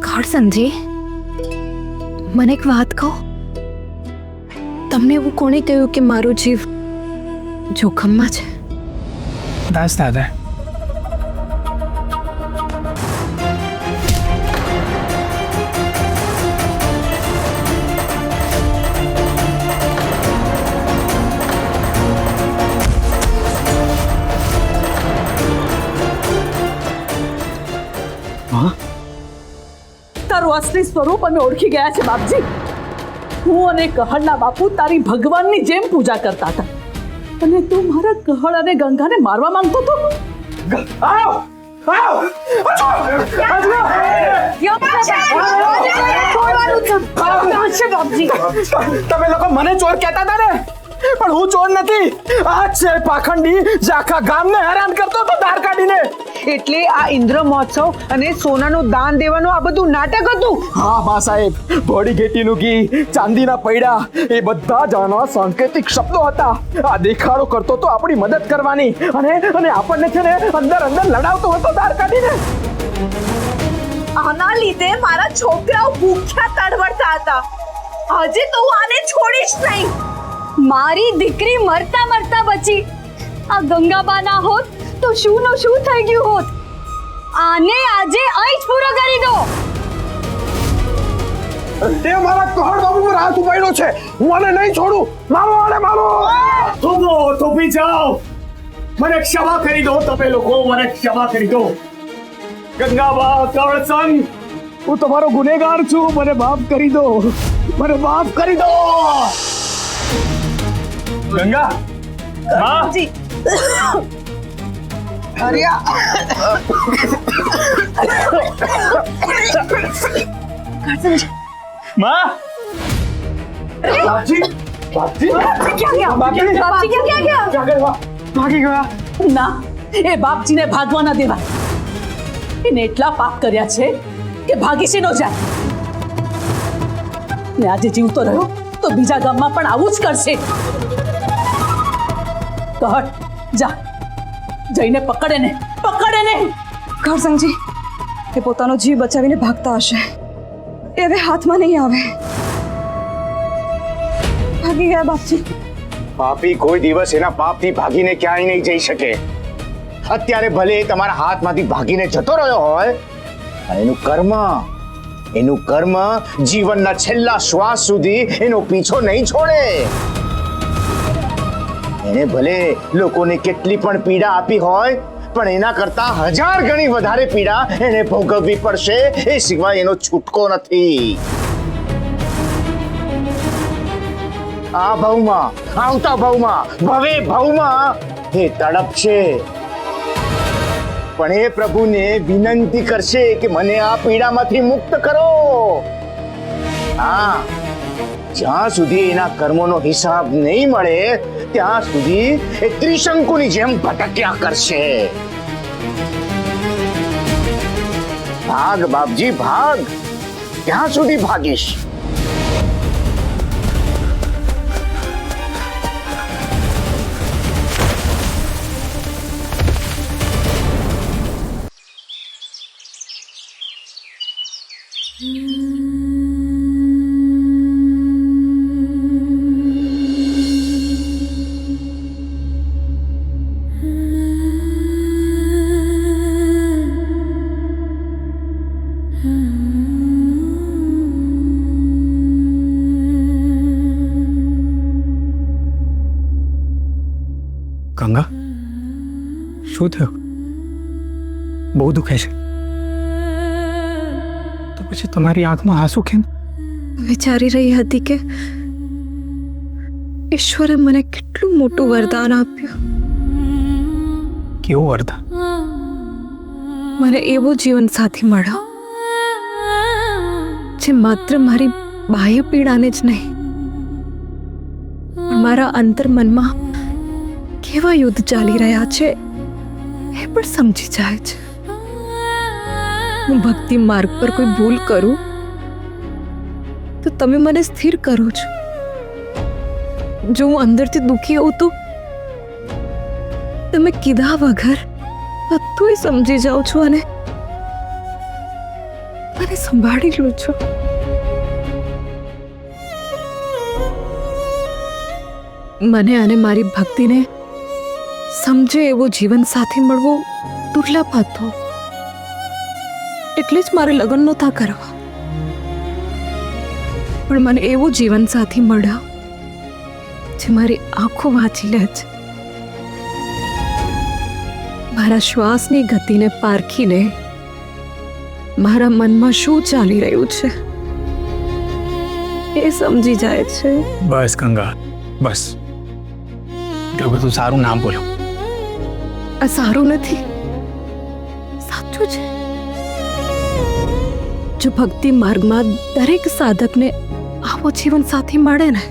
ખડસનજી, મને એક વાત કહો, તમને એવું કોણે કહ્યું કે મારો જીવ જોખમમાં છે? દાસ દાદા, તારું અસલી સ્વરૂપ અમે ઓળખી ગયા છે બાપજી. હું અને કહળના બાપુ તારી ભગવાનની જેમ પૂજા કરતા હતા અને તું મારા કહળ અને ગંગાને મારવા માંગતો હતો. તમે લોકો મને ચોર કહેતા હતા ને, પણ હું ચોર નથી. આ છે પાખંડી જે આખા ગામને હેરાન કરતો હતો ધાર કાઢીને. એટલે આ ઇન્દ્ર મહોત્સવ અને સોનાનું દાન દેવાનું આ બધું નાટક હતું. હા બા સાહેબ, ભોળી ઘેટીનું ઘી, ચાંદીના પૈડા, એ બધા જ આના સાંકેતિક શબ્દો હતા. આ દેખાડો કરતો તો આપણી મદદ કરવાની અને આપણને છે ને અંદર લડાવતો હતો ધાર કાઢીને. આના લીધે મારા છોકરાઓ ભૂખ્યા તડવડતા હતા. આજે તો હું આને છોડીશ નહીં. મારી દીકરી મરતા મરતા બચી. આ ગંગાબા ના હોત તો શું નું શું થઈ ગયું હોત. આને આજે અહીં જ પૂરો કરી દો. તે મારા કહળ બાબુ પર હાથ ઉપાડ્યો છે. હું આને નહીં છોડું. મારો આને મારો. થોભી જાઓ. મને ક્ષમા કરી દો. તમે લોકો મને ક્ષમા કરી દો. ગંગાબા, કળસન, હું તમારો ગુનેગાર છું. મને માફ કરી દો. મને માફ કરી દો. ગંગા, માં, માં, બાપજી, બાપજી, ભાગી ગયા. ના, એ બાપજીને ભાગવા ના દેવાય. એને એટલા પાપ કર્યા છે કે ભાગી શી ન જાય. ને આજે જીવતો રહ્યો તો બીજા ગામમાં પણ આવું જ કરશે. કહળ, જા, જઈને પકડે ને. ઘરસંગજી, એ પોતાનો જીવ બચાવીને ભાગતા હશે. એ હવે હાથમાં નહીં આવે. ભાગી ગયા બાપજી. પાપી કોઈ દિવસ એના પાપથી ભાગીને ક્યાંય નહીં જઈ શકે. અત્યારે ભલે તમારા હાથમાંથી ભાગીને જતો રહ્યો હોય, એનું કર્મ જીવનના છેલ્લા શ્વાસ સુધી એનો પીછો નહીં છોડે. એને ભલે લોકોને કેટલી પણ પીડા આપી હોય, પણ એના કરતા 1000 ગણી વધારે પીડા એને ભોગવવી પડશે. એ સિવાય એનો છૂટકો નથી. આ ભાવમાં, આવતા ભાવમાં, ભવે ભાવમાં એ તડપશે, પણ એ પ્રભુને વિનંતી કરશે કે મને આ પીડામાંથી મુક્ત કરો. હા, જ્યાં સુધી એના કર્મોનો હિસાબ નહીં મળે ત્યાં સુધી એ ત્રિશંકુની જેમ ભટક્યા કરશે. ભાગ બાપજી, ભાગ. ક્યાં સુધી ભાગીશ? ગંગા, શું થયું? બહુ દુખે છે તો પછી તમારી આંખમાં આંસુ કેમ? વિચારી રહી હતી કે ઈશ્વરે મને કેટલું મોટું વરદાન આપ્યું. કેવું વરદાન? મને એવો જીવન સાથી મળ્યો જે માત્ર મારી બાહ્ય પીડાને જ નહીં પણ મારા અંતર મનમાં કેવા યુદ્ધ ચાલી રહ્યા છે એ પણ સમજી જાય છે. હું ભક્તિ માર્ગ પર કોઈ ભૂલ કરું તો તમે મને સ્થિર કરો છો. જો હું અંદરથી દુખી હોઉં તો તમે કીધા વગર બધું સમજી જાઓ છો અને મને સંભાળી લો છો. મને અને મારી ભક્તિને સમજે એવો જીવન સાથી મળવો દુર્લભ હતો, એટલે જ મારે લગ્ન નહોતા કરવા. પણ મને એવો જીવન સાથી મળ્યો જે મારી આંખો વાંચી લે છે, મારા શ્વાસની ગતિને પારખીને મારા મનમાં શું ચાલી રહ્યું છે એ સમજી જાય છે. બસ ગંગા, બસ. એટલું બધું સારું નામ બોલો. આ સારું નથી, સાચું છે. જો ભક્તિ માર્ગમાં દરેક સાધકને આવો જીવન સાથી મળે ને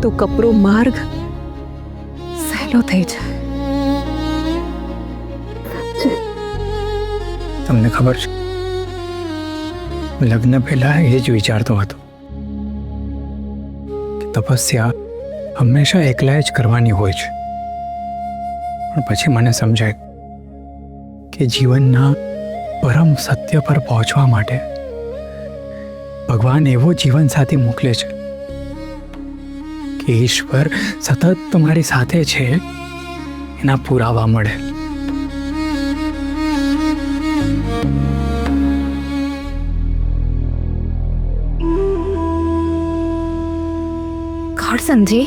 તો કપરો માર્ગ સહેલો થઈ જાય. તમને ખબર છે, લગ્ન પહેલા એ જ વિચારતો હતો કે તપસ્યા હંમેશા એકલા જ કરવાની હોય છે. પણ પછી મને સમજાય કે જીવનના પરમ સત્ય પર પહોંચવા માટે ભગવાન એવો જીવન સાથી મોકલે છે કે ઈશ્વર સતત તમારી સાથે છે એના પુરાવા મળે. ખડસનજી,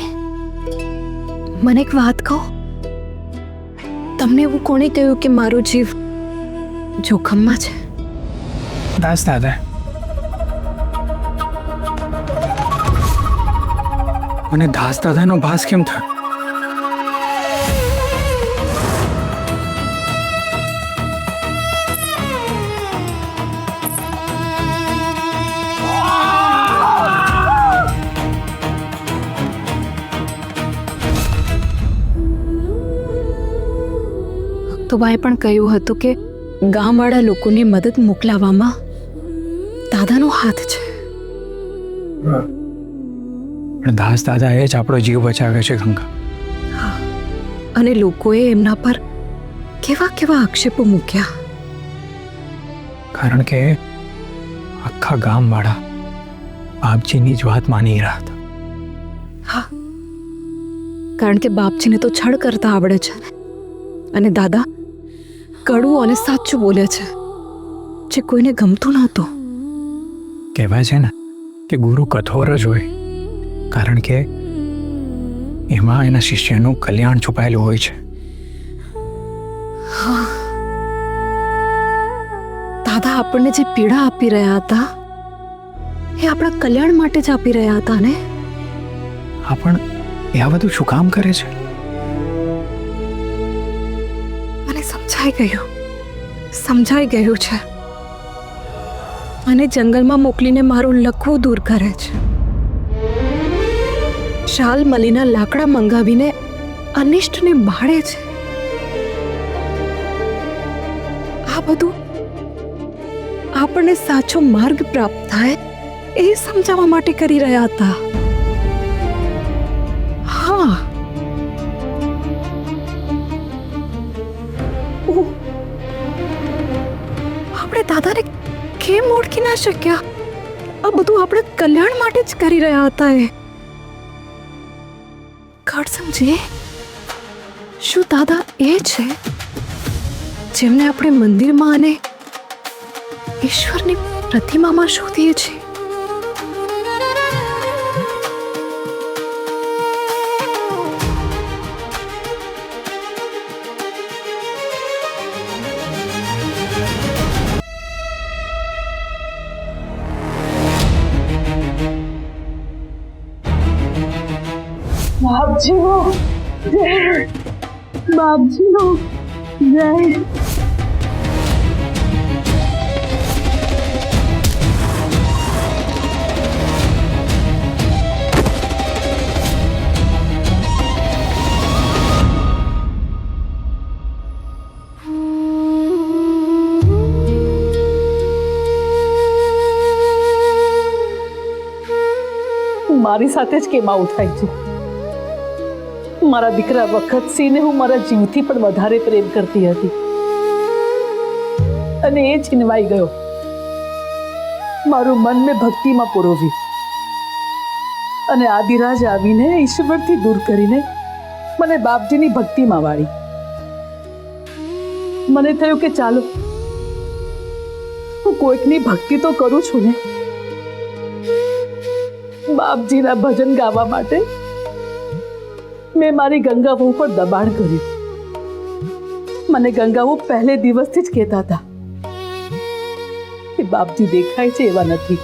મને એક વાત કહો, તમને એવું કોણે કહ્યું કે મારો જીવ જોખમમાં છે? દાસ દાદા. મને દાસ દાદાનો ભાસ કેમ થયો? ભક્તોબાએ પણ કહ્યું હતું કે ગામવાળા લોકોને મદદ મોકલાવવામાં દાદાનો હાથ છે. પણ દાસ દાદા એ જ આપણો જીવ બચાવે છે ગંગા. અને લોકોએ એમના પર કેવા કેવા આક્ષેપો મૂક્યા. કારણ કે આખા ગામવાળા બાપજીની જ વાત માની રહ્યા હતા. હા, કારણ કે બાપજીને તો છળ કરતા આવડે છે ને, અને દાદા કડવું અને સાચું બોલે છે જે કોઈને ગમતું નહોતું. કહેવાય છે ને કે ગુરુ કઠોર જ હોય, કારણ કે એમાં એના શિષ્યનું કલ્યાણ છુપાયેલું હોય છે. દાદા આપણને જે પીડા આપી રહ્યા હતા એ આપણા કલ્યાણ માટે જ આપી રહ્યા હતા ને. હા, પણ એ આ બધું શું કામ કરે છે? મને સમજાઈ ગયું છે. મને જંગલમાં મોકલીને મારો લખવો દૂર કરે છે. શાલ મલીના લાકડા મંગાવીને અનિષ્ટને બાળે છે. આ બધું આપણને સાચો માર્ગ પ્રાપ્ત થાય એ સમજાવવા માટે કરી રહ્યા હતા. હા, આપણે દાદાને કેમ ઓળખી ના શક્યા? આ બધું આપણે કલ્યાણ માટે જ કરી રહ્યા હતા. એ ખડસનજી, શું દાદા એ છે જેમને આપણે મંદિરમાં અને ઈશ્વરની પ્રતિમામાં શોધીએ છીએ? બાપજીનો જય, બાપજીનો જય. મારી સાથે જ કેમ આવું થાય છે? મારા દીકરા વખતસિંહને હું મારા જીવથી પણ વધારે પ્રેમ કરતી હતી અને એ છીનવાઈ ગયો. મારું મન મેં ભક્તિમાં પુરોવ્યું અને આદિરાજ આવીને ઈશ્વરથી દૂર કરીને મને બાપજીની ભક્તિમાં વાળી. મને થયું કે ચાલો હું કોઈકની ભક્તિ તો કરું છું ને. બાપજીના ભજન ગાવા માટે મેં મારી ગંગા વહુ પર દબાણ કર્યું. મને ગંગા વહુ પહેલે દિવસથી જ કહેતા હતા કે બાપજી દેખાય છે એવા નથી.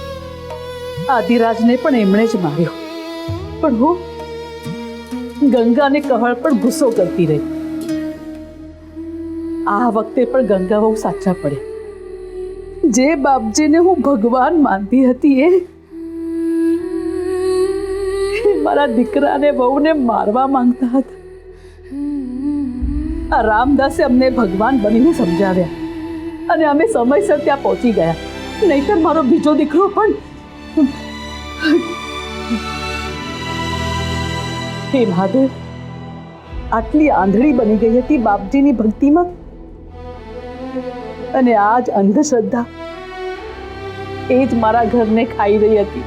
આદિરાજને પણ એમણે જ માર્યો, પણ હું ગંગાને કહળ પર ગુસ્સો કરતી રહી. આ વખતે પણ ગંગા વહુ સાચા પડે. જે બાપજીને હું ભગવાન માનતી હતી એ મારા દીકરાને વહુને મારવા માંગતા હતા. આ રામદાસે અમને ભગવાન બનીને સમજાવ્યા અને અમે સમયસર ત્યાં પહોંચી ગયા. નહીતર મારો બીજો દીકરો પણ. હે મહાદેવ, આટલી આંધળી બની ગઈ હતી બાપજીની ભક્તિમાં, અને આજ અંધશ્રદ્ધા એ જ મારા ઘરને ખાઈ રહી હતી.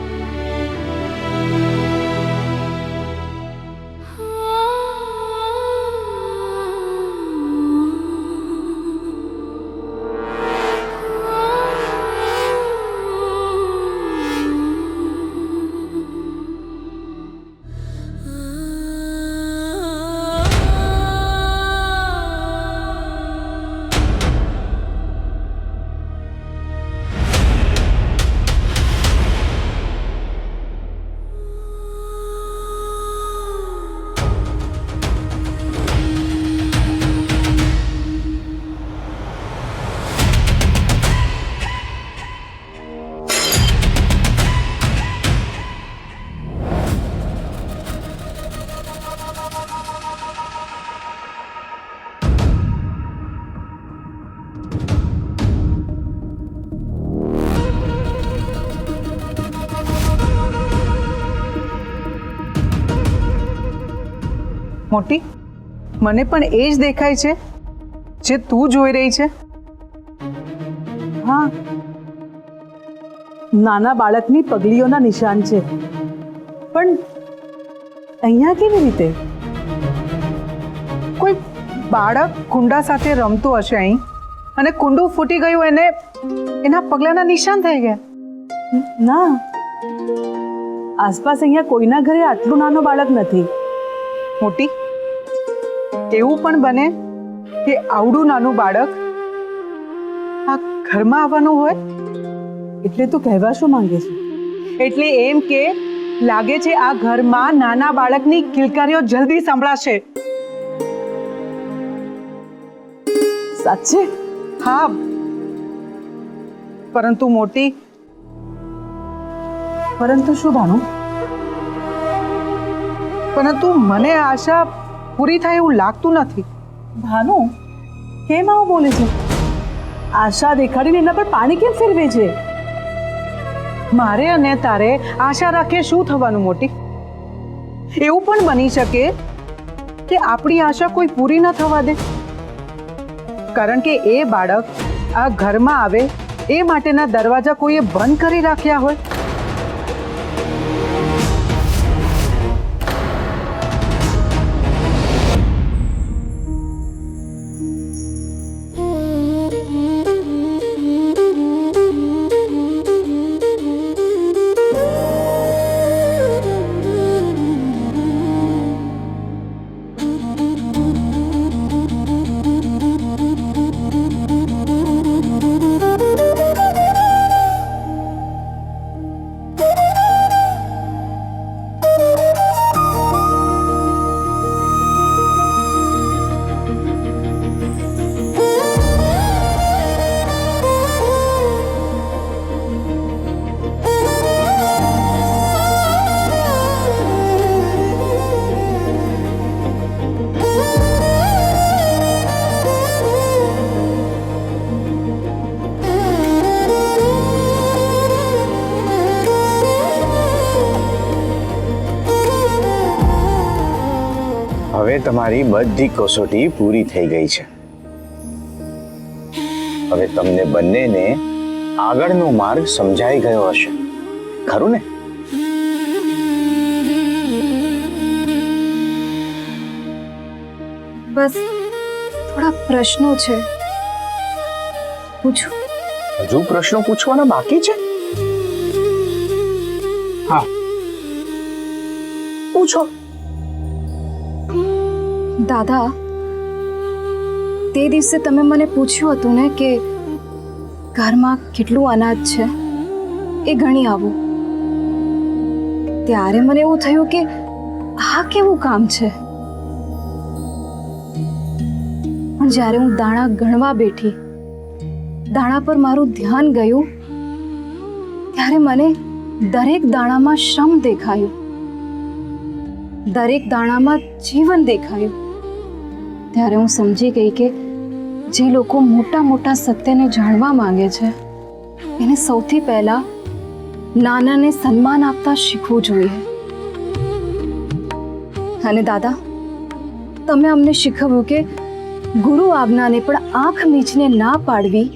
મોટી, મને પણ એ જ દેખાય છે જે તું જોઈ રહી છે. હા, નાના બાળકની પગલીઓના નિશાન છે, પણ અહીંયા કેવી રીતે? કોઈ બાળક કુંડા સાથે રમતું હશે અહીં, અને કુંડું ફૂટી ગયું, એને એના પગલાના નિશાન થઈ ગયા. ના, આસપાસ અહીંયા કોઈના ઘરે આટલું નાનું બાળક નથી. મોટી, એવું પણ બને કે આવડું નાનું બાળક આ ઘરમાં આવવાનું હોય. એટલે તું કહેવા શું માંગે છે? એટલે એમ કે લાગે છે આ ઘરમાં નાના બાળકની કિલકારીઓ જલ્દી સંભળાશે. સાચે? હા, પરંતુ મોટી, પરંતુ શું ભાનુ? પરંતુ મને આશા પૂરી થાય એવું લાગતું નથી. ભાનુ, કેમ આવું બોલે છે? આશા દેખાડીને એના પર પાણી કેમ ફેરવે છે? મારે અને તારે આશા રાખીએ શું થવાનું મોટી? એવું પણ બની શકે કે આપણી આશા કોઈ પૂરી ન થવા દે, કારણ કે એ બાળક આ ઘરમાં આવે એ માટેના દરવાજા કોઈએ બંધ કરી રાખ્યા હોય. હવે તમારી બધી કસોટી પૂરી થઈ ગઈ છે. હવે તમને બંનેને આગળનો માર્ગ સમજાઈ ગયો હશે, ખરું ને? બસ થોડા પ્રશ્નો છે, પૂછું? હજુ પ્રશ્નો પૂછવાના બાકી છે? હા, પૂછો. દાદા, તે દિવસે તમે મને પૂછ્યું હતું ને કે ઘરમાં કેટલું અનાજ છે એ ગણી આવો. ત્યારે મને એવું થયું કે આ કેવું કામ છે. પણ જ્યારે હું દાણા ગણવા બેઠી, દાણા પર મારું ધ્યાન ગયું, ત્યારે મને દરેક દાણામાં શ્રમ દેખાયું, દરેક દાણામાં જીવન દેખાયું. ત્યારે હું સમજી ગઈ કે જે લોકો મોટા મોટા સત્યને જાણવા માંગે છે એને સૌથી પહેલા નાનાને સન્માન આપતા શીખવું જોઈએ. અને દાદા, તમે અમને શીખવ્યું કે ગુરુ આજ્ઞાને પણ આંખ મીચને ના પાડવી,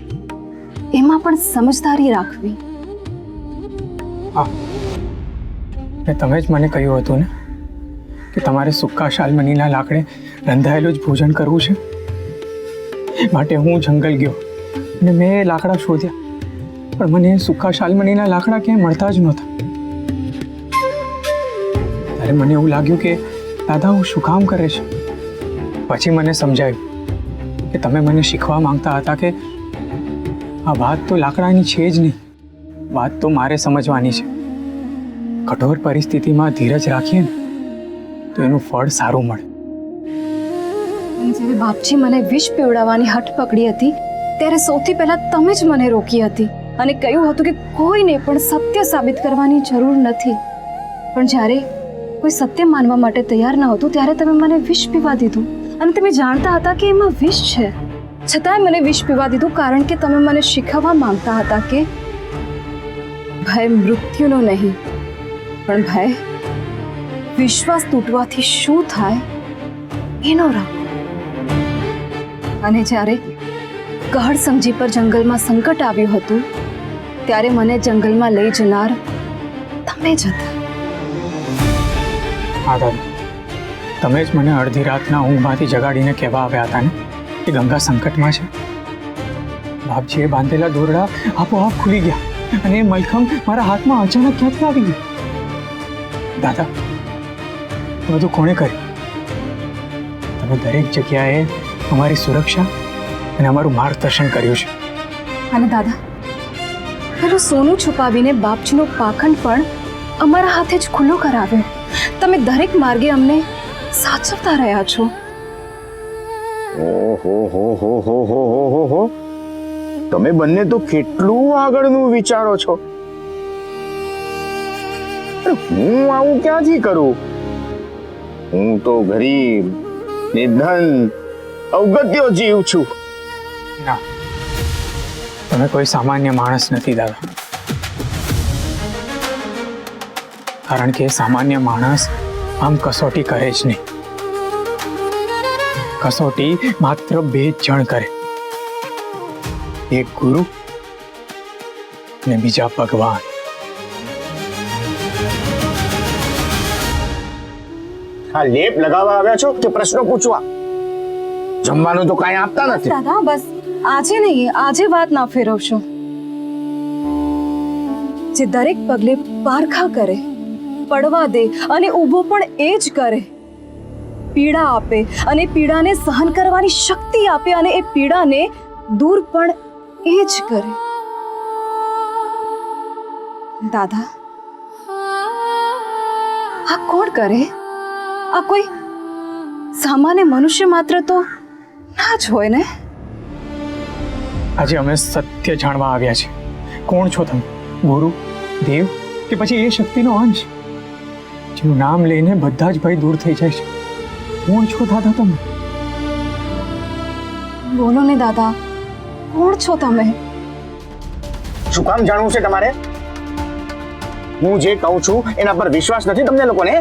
એમાં પણ સમજદારી રાખવી. હા, ને તમે જ મને કહ્યું હતું ને કે તમારે સૂકા શાલમનીના લાકડે રંધાયેલું જ ભોજન કરવું છે. માટે હું જંગલ ગયો અને મેં એ લાકડા શોધ્યા, પણ મને સૂકા શાલમનીના લાકડા ક્યાંય મળતા જ નહોતા. ત્યારે મને એવું લાગ્યું કે દાદા હું શું કામ કરે છે. પછી મને સમજાયું કે તમે મને શીખવા માંગતા હતા કે આ વાત તો લાકડાની છે જ નહીં, વાત તો મારે સમજવાની છે. કઠોર પરિસ્થિતિમાં ધીરજ રાખીએ ને તો એનું ફળ સારું મળે. જ્યારે બાપજી મને વિષ પીવડાવવાની હઠ પકડી હતી, ત્યારે સૌથી પહેલા તમે જ મને રોકી હતી અને કહ્યું હતું કે કોઈને પણ સત્ય સાબિત કરવાની જરૂર નથી. પણ જ્યારે કોઈ સત્ય માનવા માટે તૈયાર ન હતું, ત્યારે તમે મને વિષ પીવા દીધું. અને તમે જાણતા હતા કે એમાં વિષ છે, છતાંય મને વિષ પીવા દીધું, કારણ કે તમે મને શીખવવા માંગતા હતા કે ભય મૃત્યુનો નહીં, પણ ભય વિશ્વાસ તૂટવાથી શું થાય એનો રાખો. અને જ્યારે કહળ સમજી પર જંગલમાં સંકટ આવ્યું હતું, ત્યારે મને જંગલમાં લઈ જનાર તમે જ હતા. હા દાદા, તમે જ મને અડધી રાતના ઊંઘમાંથી જગાડીને કહેવા આવ્યા હતા ને કે ગંગા સંકટમાં છે. બાપજીએ બાંધેલા દોરડા આપોઆપ ખુલી ગયા અને એ મલખમ મારા હાથમાં અચાનક ક્યાંથી આવી ગઈ. દાદા, બધું કોણે કર્યું? તમે દરેક જગ્યાએ અમારી સુરક્ષા અને અમારું માર્ગદર્શન કર્યું છે. અને દાદા, પેલું સોનું છુપાવીને બાપજીનો પાખંડ પણ અમારા હાથે જ ખુલ્લો કરાવ્યો. તમે દરેક માર્ગે અમને સાચવતા રહ્યા છો. ઓહો હો હો હો હો હો હો હો, તમે બંને તો કેટલું આગળનું વિચારો છો. અરે હું આવું ક્યાંથી કરું? હું તો ગરીબ, નિર્ધન, અવગત્યો જીવ છું. ના, તમે કોઈ સામાન્ય માણસ નથી દાદા. કારણ કે સામાન્ય માણસ આમ કસોટી કરે જ નહીં. કસોટી માત્ર બે જ જણ કરે, એક ગુરુ અને બીજા ભગવાન. આ લેપ લગાવવા આવ્યા છો કે પ્રશ્નો પૂછવા? જમવાનું તો કાંઈ આપતા નથી. દાદા, બસ આજે નહીં, આજે વાત ના ફેરવશો. જે દરેક પગલે પારખા કરે, પડવા દે અને ઊભો પણ એ જ કરે, પીડા આપે અને પીડાને સહન કરવાની શક્તિ આપે અને એ પીડાને દૂર પણ એ જ કરે. દાદા, આ કોણ કરે? આ કોઈ સામાન્ય મનુષ્ય માત્ર તો ના જ હોય ને. આજે અમે સત્ય જાણવા આવ્યા છે. કોણ છો તમે? ગુરુ, દેવ કે પછી એ શક્તિનો અંશ જેનું નામ લઈને બધા જ ભય દૂર થઈ જાય છે? કોણ છો દાદા તમે? બોલો ને દાદા, કોણ છો તમે? શું કામ જાણવું છે તમારે? હું જે કહું છું એના પર વિશ્વાસ નથી તમને લોકોને?